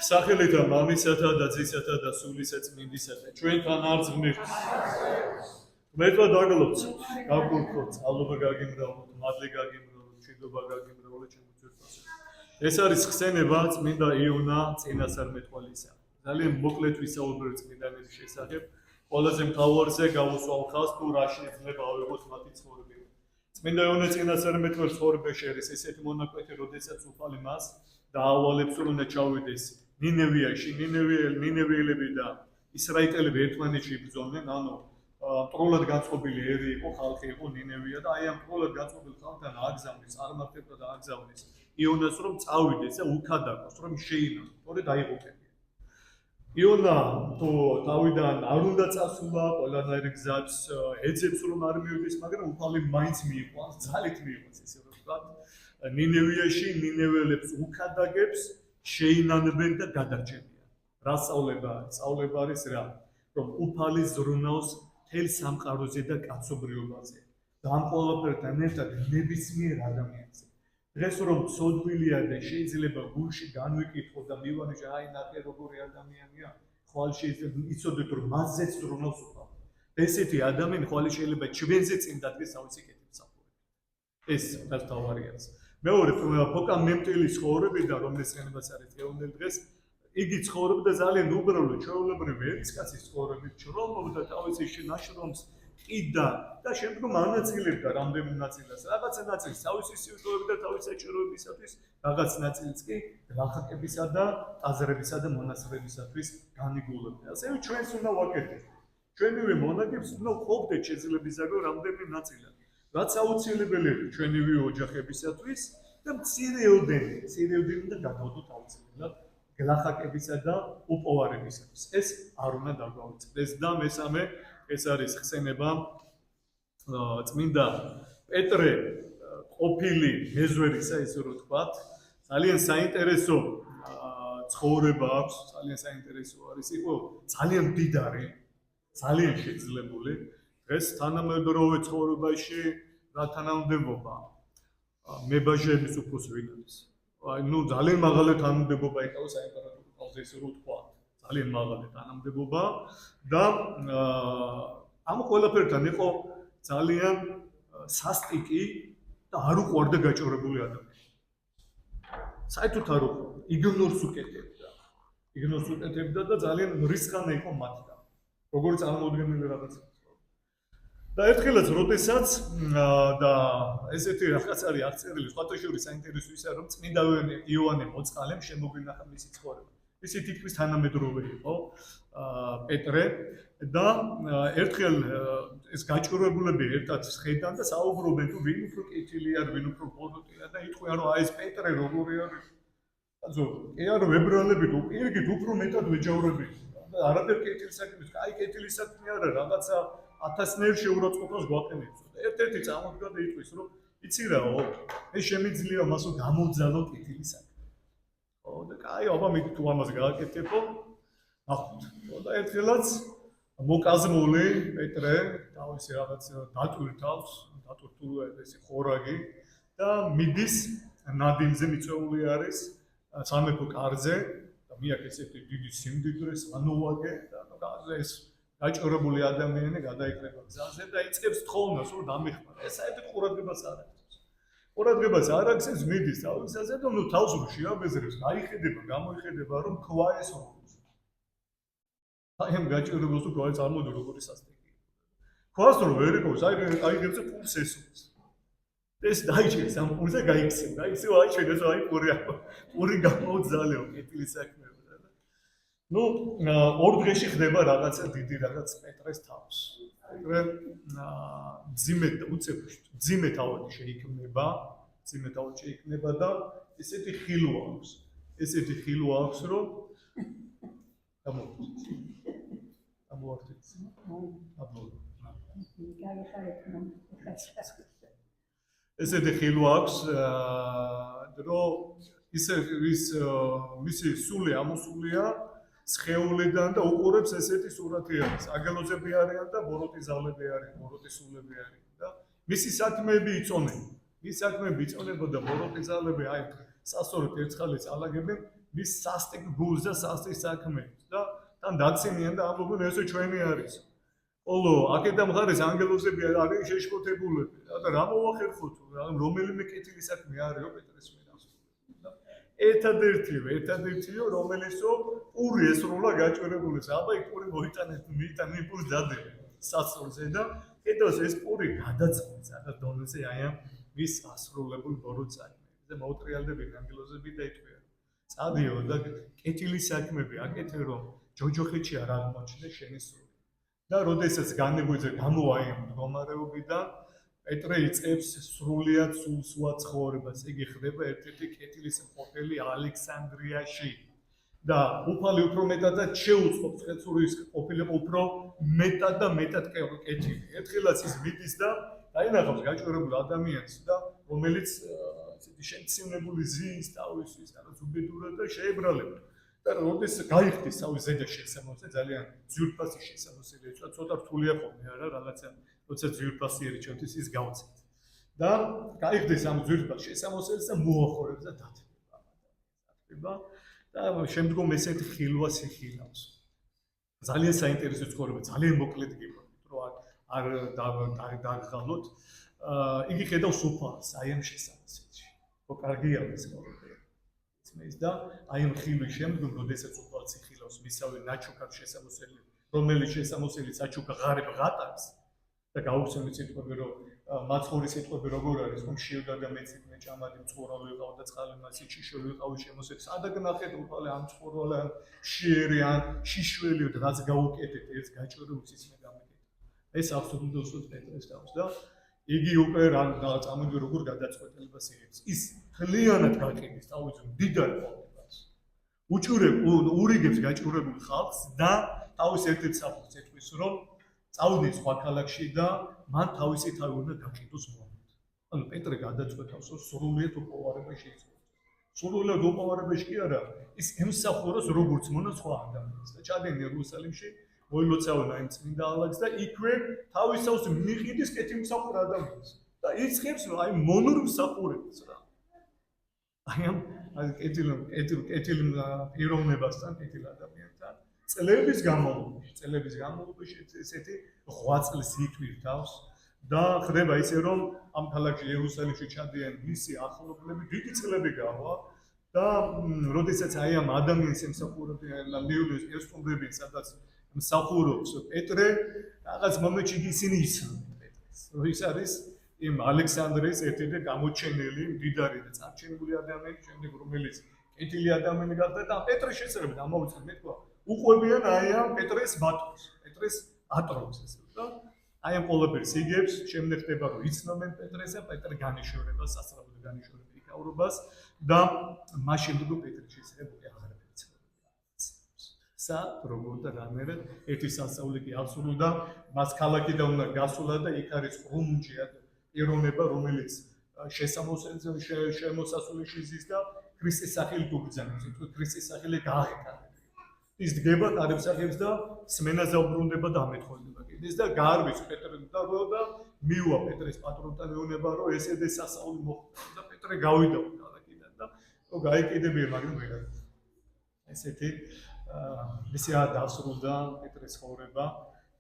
სახელითა მამისათა და ძისათა და სულისა წმინდისათა ჩვენთან არც ღმერთს ღმერთმა დაგლობთ გაგულოთ წყალობა გაგიმრავლოთ მადლი გაგიმრავლოთ მშვიდობა გაგიმრავლოთ ჩემო ძვირფასო ეს არის ხსენება წმინდა იონა წინასწარმეტყველისა ძალიან მოკლედ ვისაუბრებ წმინდანების შესახებ ყველაზე მთავარზე გავუსვამ ხალხს თუ რა შეიძლება ავიღოთ მათი ცხოვრება წმინდა იონა წინასწარმეტყველის ცხოვრებაში არის ესეთი მონაკვეთი როდესაც უფალი მას დაავალებს რომ უნდა ჩავიდეს ნინევიაში ნინევიელები და ისრაელელები ერთმანეთში იბრძოდნენ ანუ პროლად განწყობილი ერი იყო ხალხი იყო ნინევია და აი ამ პროლად განწყობილ ხალხთან აგზავნის აღმართებდა და აგზავნის იონას რომ წავიდეს და უქადაგოს რომ შეინოს სწორედ აიღუპებია იონა თუ თავიდან არ უნდა წასულა ყველანაირი გზაც ეძებს რომ არ მივიდეს მაგრამ უფალი მაინც მიიყვანს ძალით მიიყვანს ესე რომ ვთქვათ ნინევიაში ნინეველებს უქადაგებს შეინანებენ და გადარჩენიან რა სწავლება არის რა რომ უფალი ზრუნავს თელ სამყაროზე და კაცობრიობაზე და ამ ყველაფერთან ერთად ნებისმიერ ადამიანზე დღეს რომ ცოდვილია და შეიძლება გულში განვიკითხო და მივანიშნო აი ნახე როგორი ადამიანია ხვალ შეიძლება იცოდეთ რომ მასზეც ზრუნავს უფალი ესეთი ადამიანი ხვალ შეიძლება ჩვენზე წინ დადგეს ავიცი კეთილსაფრთხოებით ეს თავარიაც მეორე ფოკა მემტილი ცხოვრებიდან რომელიც ხენებას არის დღევანდელ დღეს იგი ცხოვრობდა ძალიან უბრალოდ ჩვეულებრივი ერისკაცის ცხოვრებით ჩრომობდა თავის ნაშრომს ყიდა და შემდგომ ანაწილებდა რამდენი ნაწილს რაღაცა ნაწილს თავისი სიუჟეტები და თავისი საჭიროებისათვის რაღაც ნაწილს კი გლახაკებისა და ტაძრებისა და მონასტრებისათვის განიგულებდა ასევე ჩვენს უნდა ვაკეთებთ ჩვენივე მონაგებს უნდა ყოფდეთ შეძლებისაგან რამდენი ნაწილი რაც აუცილებელია ჩვენივე ოჯახებისათვის და მცირეოდენი და გადავდოთ აუცილებლად გლახაკებისა და უპოვარებისათვის ეს არ უნდა დაგვაუწყდეს და მესამე ეს არის ხსენება წმინდა პეტრე ყოფილი მეზვერისა ესე რომ ვთქვათ ძალიან საინტერესო ცხოვრება აქვს ძალიან საინტერესო არის იყო ძალიან მდიდარი ძალიან შეძლებული დღეს თანამედროვე ცხოვრებაში რა თანამდებობა მებაჟეების უფროს ვინ არის აი ნუ ძალიან მაღალი თანამდებობა ეკავა საიმპერატორო ყავს ესე რომ ვთქვათ ძალიან მაღალი თანამდებობა და ამ ყველაფერთან იყო ძალიან სასტიკი და არ უყვარდა გაჭორებული ადამიანი საერთოდ არ უყვარდა იგნორს უკეთებდა და ძალიან რისკანა იყო მათთან როგორც წარმოუდგენელი რაღაცა და ერთხელაც როდესაც და ესეთი რაღაც არის აღწერილი სხვათა შორის საინტერესო ისაა რომ წმინდა იოანე მოწყალემ შემოგვინახა მისი ცხოვრება ისე თითქმის თანამედროვე იყო პეტრე და ერთხელ ეს გაჭირვებულები ერთად შედან და საუბრობენ თუ ვინ უფრო კეთილია ვინ უფრო პოზიტივია და იტყვიან რომ აი ეს პეტრე როგორი არის აზო კი არა ვებრალები თუ პირიქით უფრო მეტად ვეჯავრები არაფერ კეთილ საქმეს კაი კეთილი საქმე არა რაღაცა 1000-ნაირ შეურაცხყოფას გვაყენებს და ერთ-ერთი წარმოდგა და იტყვის რომ იცი რაო ეს შემიძლია მასო გამოვძალო კეთილი საქმე ხო და კაი აბა მე თუ ამას გააკეთებო ნახოთ და ერთხელაც მოკაზმული პეტრე თავისი რაღაც დატვირთავს დატვირთული ესე ხორაგი და მიდის ნადინზე მიწეული არის სამეფო კარზე და მიაქ ესეთი დიდი სიმდიდრე სანოვაგე და ეს გაჭორებული ადამიანი გადაიკრება გზაზე და იწყებს თხოვნას რომ დამეხმარა ეს საერთოდ ყურადღებას არ აქვს ყურადღებას არ აქვს ეს მიდის თავისაზე და ნუ თავს რო შეაბეზრებს გამოიხედება რომ ქვა ეს როგორც აი ამ გაჭირებულს თუ ქვა წარმოდი როგორი სასტიკი ქვას რომ ვერ იყოს აი გებზე პულს ესოს ეს დაიჭერს ამ პულზე გაიქცევ აი შეგეც აი პური გამოძალეო კეთილი საქმე ну ორ დღეში ხდება რაღაცა დიდი რაღაც პეტრეს თავს პეტრე ძიმე თავი შეიქმნება და ესეთი ხილვა აქვს რომ ესეთი ხილვა აქვს რომ მისი სული ამოსულია სხეულიდან და უყურებს ესეთი სურათი არის. აგალოზები არიან და ბოროტი ზალები არიან, ბოროტი სულები არიან და მისი საქმეები იწონება. ის საქმეები იწონება და ბოროტი ზალები აი სასწორად ერთხელ წალაგებენ მის სასტიკ გულს და სასტიკ საქმეებს და თან დაცინიან და ამბობენ ესე ჩვენი არის. ოლო, აქედან მხარეს ანგელოზები არის შეშფოთებულები და რა მოახერხოთ, რომელიმე კეთილი საქმე არისო პეტრეს მიდასრულებდა. ერთადერთიო, რომელიცო პური ესროლა გაჭირებულებს. აბა იქ პური მოიტანეთ იმპულს დადე სასწორზე და ედოს ეს პური გადაწყდეს სადაც დონეზე აი ამ მის ასრულებულ ბოროტსაკ. და მოუტრიალდებიან ანგელოზები და იტყვიან. წადიო და კეთილი საქმეები აკეთე რომ ჯოჯოხეთში არ აღმოჩნდა შენი სული. და როდესაც განეგვიძე გამოვა იმ მდგომარეობიდან პეტრე იწყებს სრულიად სულს უაცხოვრებას. იგი ხდება ერთ-ერთი კეთილის მყოფელი ალექსანდრიაში. და უფალი უფრო მეტადად შეუწყობს ხეცურის ყოფილება უფრო მეტად და მეტად კეთილი. ერთხელაც ის მიდის და დაინახავს გაჭირებულ ადამიანს და რომელიც შემცირებული ზის თავისთვის რაღაც უბედურად და შეებრალება. და როდესაც გაიხდის თავის ზედა შესამოსე ძალიან ძვირფასი შესამოსელი ეცვა ცოტა რთულია ხოლმე არა რაღაცა როცა ძვირფასი არის ჩვენთვის ის გავცეთ. და გაიხდის ამ ძვირფას შესამოსელს და მოახორებს და დათმება. და შემდგომ ესეთი ხილვას იხილავს. ძალიან საინტერესო ცხოვრება, ძალიან მოკლედ გიბრუნდით, რომ არ დაგღალოთ. იგი ხედავს უფალს აი ამ შესამოსელში. ხო, კარგია ეს ცხოვრება. ისმის და აი ამ ხილვის შემდგომ, როდესაც უფალს იხილავს მისავე ნაჩუქარ შესამოსელი, რომელიც შესამოსელი საჩუქა ღარებ ღატავს და გაუხსენებს სიტყვები, რომ მაცხოვრის სიტყვები როგორ არის, რომ შევდა და მეცით ჭამადი მწყურვალი ვიყავ და წყალი მასი შიშველი ვიყავი შემოსეთ. სადაგ ნახეთ უფალე ამ მწყურვალი ან შიერი ან შიშველი და რაც გაუკეთეთ ერთ გაჭირებულს ისმე გამეკეთეთ. ეს აბსოლუტურად უსწრებს პეტრეს თავს და იგი უკვე წამოდი როგორ გადაწყვეტილებას იღებს. ის მთლიანად გაყიდის თავის მდიდარ ყოველებას. ურიგებს გაჭირებულ ხალხს და თავის ერთ-ერთ საფუძვლს ეთქვის, რომ წავიდეს სხვა ქალაქში და მან თავისი თავი უნდა გაყიდოს მომად. ანუ პეტრე გადაწყვეტავს, რომ სრულიად უპოვარებაში იწვევს. სრულიად უპოვარებაში კი არა, ის ემსახუროს როგორც მონა სხვა ადამიანს და ჩადენ იერუსალიმში, მოილოცავენ იმ წმინდა ალაგს და იქვე თავის თავს მიყიდის კეთილმსახურ ადამიანს. და იწყებს აი მონურ მსახურებას რა. აი ამ კეთილ პიროვნებასთან, კეთილ ადამიანთან წლების განმავლობაში ესეთი 8 წლის იტვირ თავს და ხდება ისე რომ ამ ქალაქში იერუსალიმში ჩადიან მისი ახლობლები დიდი წლები გავა და როდესაც აი ამ ადამიანს ემსახურებიან ლეონეს ერწყმდებიან სადაც მსახურობს პეტრე რაღაც მომენტში ისინი იცნობენ პეტრეს რომ ის არის იმ ალექსანდრიის ერთ-ერთი გამოჩენილი მდიდარი და წარჩენილი ადამიანი შემდეგ რომელიც კეთილი ადამიანი გახდა და პეტრე შეცრებდა ამოუწევს მე თქვა უყვებიან აი ამ პეტრეს ბატონს, პეტრეს ატრონს ესე და აი ამ ყველაფერს იგებს, შემდეგ ხდება რომ იცნობენ პეტრესა, პეტრე განიშორება, სასწრაფოდ განიშორება იქაურობას და მას შემდეგ პეტრე შეცრებული აღარ ეცნობს. სა როგორ და რამერად ერთი სასწაული კი აბსოლუტა მას ქალაქიდან უნდა გასულა და იქ არის ყრუნჯი პიროვნება რომელიც შემოსასვლელში ზის და ქრისტეს სახელით უბრძანებს, ქრისტეს სახელი გააღებდა. ის დგება კარებს აღებს და სმენაზე უბრუნდება და ამეთხოვდება კიდეს და გაარბის პეტრეს და მიუვა პეტრეს პატრონთან ეუბნება რომ ესედა სასწაული მოხდა და პეტრე გავიდა ქალაქიდან და გაიკიდებია მაგრამ ვერა ესეთი ისე დასრულდა პეტრეს ცხოვრება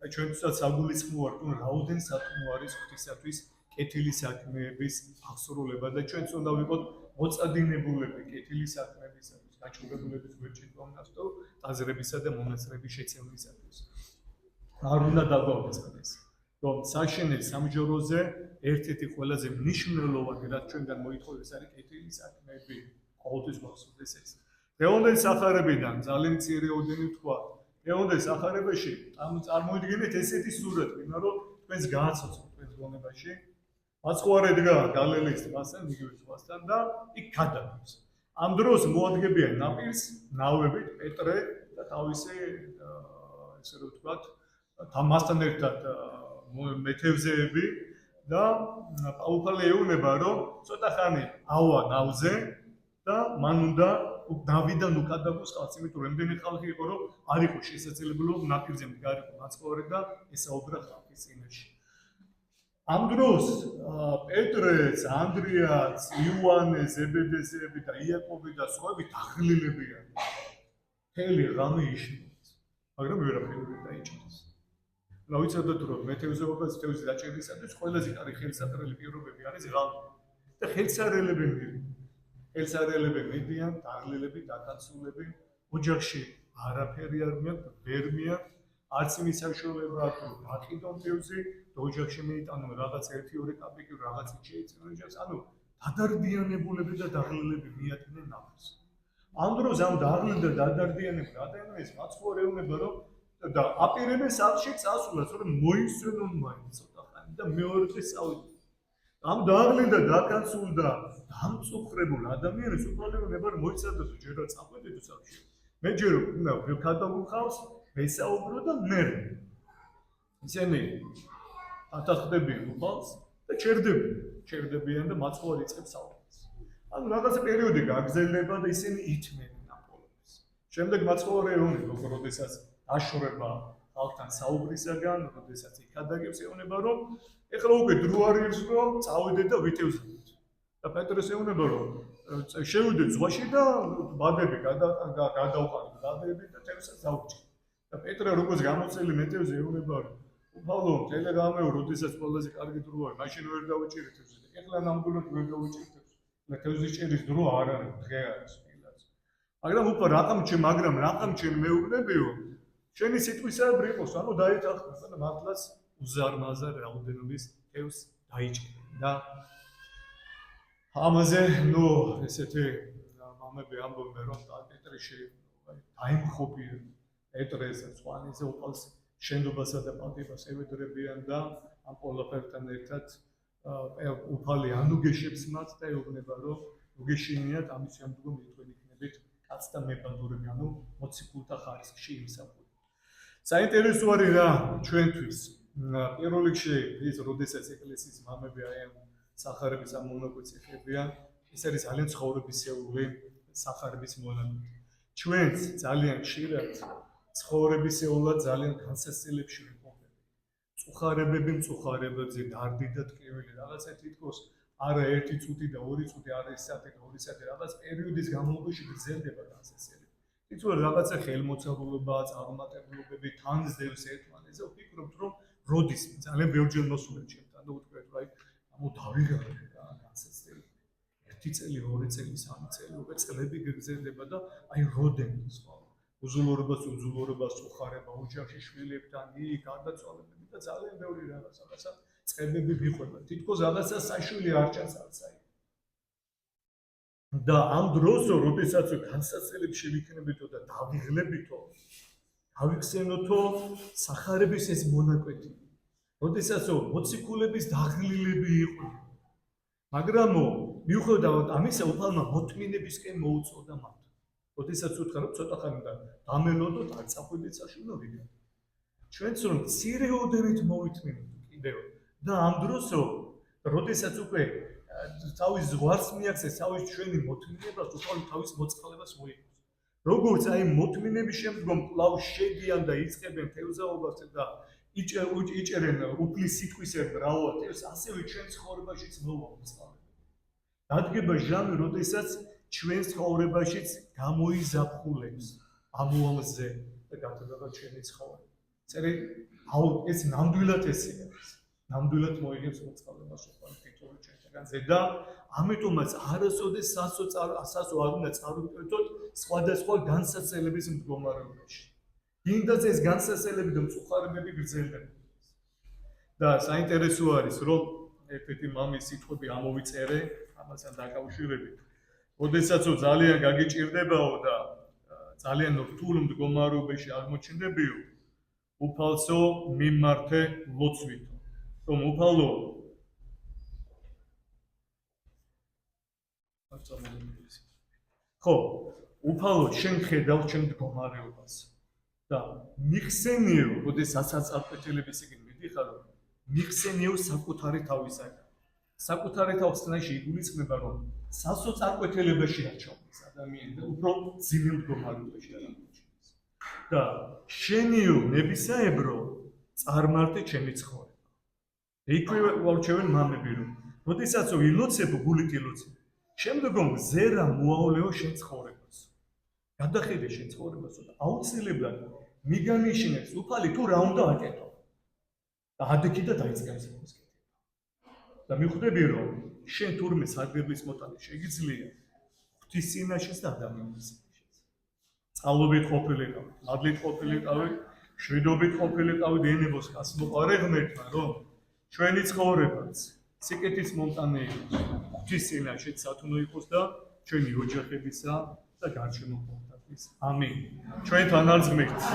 და ჩვენთვისაც საგულისხმო არ თუ რაოდენ სათქმო არის ღვთისათვის კეთილი საქმეების აღსრულება და ჩვენც უნდა ვიყოთ მოწადინებულები კეთილი საქმეებისათვის გაჩვენებულების გვერდში მომნასტო აზრებისა და მონასტრების შეცევლისათვის. არ უნდა დაგვაუწყდეს, რომ საშენელ სამჯეროზე ერთ-ერთი ყველაზე მნიშვნელოვანი რაც ჩვენგან მოითხოვეს არის კეთილი საქმეები. ყოველთვის გვახსოვდეს ეს. დღევანდელი სახარებიდან ძალიან მცირეოდენი თქვა. დღევანდელ სახარებაში წარმოიდგინეთ ესეთი სურათი, რომ თქვენს გააცოცხლოთ თქვენს გონებაში. მაცხოვარი დგა გალილეის ტბასთან, იგივე ზღვასთან და იქ გადადის. ამ დროს მოადგებიან ნაპირს ნავებით პეტრე და თავისი ესე რომ ვთქვათ თამასთან ერთად მეთევზეები და პაულფალე ეუბნება რომ ცოტა ხანი ავა ნავზე და მან უნდა ნავიდან უკადაგოს ხალხი იმიტომ რომ რამდენი ხალხი იყო რომ არ იყო შესაძლებელი რომ ნაპირზე მდგარიყო მაცხოვარი და ესაუბრა ხალხის წინაშე ამ დროს პეტრეც, ანდრიაც, იოანე, ზებედეზეები და იაკობი და სხვაები დაღლილდებიან. მთელი ღამე იშინეს, მაგრამ ვერაფერი ვერ დაიჭირეს. რა ვიცოდეთ რომ მეთევზეობას თევზი დაჭერისათვის ყველაზე კარგი ხელსაყრელი პირობები არის ღამე. და ხელსარელები მიდიან, დაღლილები, დაკაცულები, ოჯახში არაფერი არ მიაქვს, ვერ მიაქვს, არც იმის საშუალება აქვს რომ გაყიდონ თევზი, და ოჯახში მიიტანონ რაღაც 1-2 კაპიკი, რაღაცით შეეწინონ ოჯახს, ანუ დადარდიანებულები და დაღლილები მიადგნენ ნაფს. ამ დროს ამ დაღლილ და დადარდიანებულ ადამიანებს მაცხოვარ ეუბნება რომ და აპირებენ სახლში წასვლას, რომ მოისვენონ მაინც ცოტა ხანი და მეორე დღეს წავიდნენ. ამ დაღლილ და დაკაცულ და დამწუხრებულ ადამიანებს უბრალოდ რომ მოიცადოთ ჯერ რა წაყვედით სახლში. მე ჯერ უნდა ვქადაგუხავს, ვესაუბრო და მე ისინი ატახდებიან უფალს და ჩერდებიან და მაცხოვარ იწყებს საუბარს. ანუ რაღაცა პერიოდი გაგრძელდება და ისინი ითმენენ ამ პოლემიკას. შემდეგ მაცხოვარი ეუბნება, როდესაც აშორება ხალხთან საუბრისაგან, როდესაც იქადაგებს ეუბნება, რომ ეხლა უკვე დრო არის რომ წავიდეთ და ვითევზებთ. და პეტრეს ეუბნება, რომ შევიდეთ ზღვაში და ბადები გადავყავთ ბადები და თევზსაც დავუჭირთ. და პეტრე როგორც გამოცელი მეტევზე ეუბნება, რომ უფალო, ტელეგრამეო, როდესაც ყველაზე კარგი დრო არის, მაშინ ვერ დავუჭირეთ თევზი. ეხლა ნამდვილად ვერ დავუჭირთ თევზი. და თევზის ჭერის დრო არ არის, დღე არის, მილაც. მაგრამ რაყამჩენ მეუბნებიო, შენი სიტყვისა ბრიყოს, ანუ დაეთანხმება და მართლაც უზარმაზარ რაოდენობის თევზს დაიჭირა. და ამაზე, ესეთი მამები ამბობენ, რომ პეტრეში დაიმხობია პეტრეს სვანიზე უყალს შენდობასა და პატივას ევედრებიან და ამ ყველაფერთან ერთად უფალი ანუგეშებს მათ და ეუბნება, რომ უგეშინიათ ამის შემდგომ თქვენ იქნებით კაც და მებანდურები, ანუ მოციქულთა ხარისხში იმსახურებით. საინტერესო არის რა ჩვენთვის. პირველ რიგში ის როდესაც ეკლესიის მამები აი ამ სახარების ამ მონაკვეთს ეხებიან, ეს არის ძალიან ცხოვრებისეული სახარების მონაკვეთი. ჩვენც ძალიან ხშირად ცხოვრებისეულად ძალიან განსაცდელებში ვიმყოფებით. მწუხარებებზე დარდი და ტკივილი რაღაცა თითქოს არა 1 წუთი და 2 წუთი, არა 1 საათი და 2 საათი, რაღაც პერიოდის განმავლობაში გრძელდება განსაცდელი. თითქოს რაღაცა ხელმოწარულობა, წარუმატებლობები თან ზევს ერთმანეთზე, ვფიქრობთ რომ როდის ძალიან ბევრჯერ მოსულეთ ჩემთან და ვთქვეთ რომ აი ამო დავიღალე რა განსაცდელი. 1 წელი, 2 წელი, 3 წელი, უკვე წლები გრძელდება და აი როდენი სხვა უზულურობას, უხარება, ოჯახში შვილებთან, გარდაცვალებები და ძალიან ბევრი რაღაცა წყებები ვიყვება. თითქოს რაღაცა საშვილი არ ჩანს არც აი. და ამ დროს, როდესაც განსაცდელებში ვიქნებითო და დავიღლებითო, გავიხსენოთო სახარების ეს მონაკვეთი. როდესაც მოციქულების დაღლილები იყო. მაგრამ მიუხედავად ამისა, უფალმა მოთმინებისკენ მოუწოდა მათ. როდესაც უთხრა რომ ცოტა ხანი უნდა დამელოდოთ, არ წახვიდეთ საშინლობიდან. ჩვენც რომ მცირეოდენით მოვითმინოთ კიდევ და ამ დროს როდესაც უკვე თავის ზღვარს მიაქცეს, თავის ჩვენი მოთმინებას, უფალო თავის მოწყალებას მოიგოს. როგორც აი მოთმინების შემდგომ კვლავ შედიან და იწყებენ თევზაობას და იჭერენ უფლის სიტყვისერ მრავალ თევზს, ასევე ჩვენ ცხოვრებაშიც მოვა მოწყალება. დადგება ჟამი, როდესაც ჩვენ ცხოვრებაშიც გამოიზაფხულებს ამოალზე და გათბება ჩვენი ცხოვრება. ეს ნამდვილად ესე არის. ნამდვილად მოიგებს მოწყალებას უყალ თითოეულ ჩვენთაგან ზედა, ამიტომაც არასოდეს სასო არ უნდა წარუკვეთოთ სხვადასხვა განსაცდელების მდგომარეობაში. გინდაც ეს განსაცდელები და მწუხარებები გრძელდება. და საინტერესო არის, რომ ერთ-ერთი მამის სიტყვები ამოვიწერე ამასთან დაკავშირებით. როდესაც ძალიან გაგიჭირდებაო და ძალიან რთულ მდგომარეობაში აღმოჩნდებიო, უფალსო მიმართე ლოცვითო. რომ უფალო ხო, უფალო შენ ხედავ ჩემ მდგომარეობას და მიხსენიო, როდესაც საწარკვეთილების იგივე მიდიხარო, მიხსენიო საკუთარი თავისაგან. საკუთარი თავისთანაში იგულისხმება, რომ სასოწარკვეთილებაში არ ჩავდეს ადამიანი და უფრო ძიმილ მდგომარეობაში არ აღმოჩნდეს. და შენიო ნებისაებრო წარმართე ჩემი ცხოვრება. იქვე ვარჩევენ მამები რომ როდესაც ილოცებ გულით ილოცებ შემდგომ ზერა მოავლეო შენ ცხოვრებას გადახედე შენ ცხოვრებას და აუცილებლად მიგანიშნებს უფალი თუ რა უნდა აკეთო და ადექი და დაიწყებს იმას კეთება და მიხვდები რომ შენ თურმე სარგებლის მოტანა შეგიძლია ღვთის წინაშეც და ადამიანის წინაშეც წყალობით ყოფილიყავით მადლით ყოფილიყავით შვიდობით ყოფილიყავით ენებოს გასმოყარე ღმერთმა რომ ჩვენი ცხოვრებაც სიკეთის მომტანი იყოს ღვთის წინაშეც სათნო იყოს და ჩვენი ოჯახებისა და გარშემო ყოველთვის ამინ ჩვენთან არც ღმერთს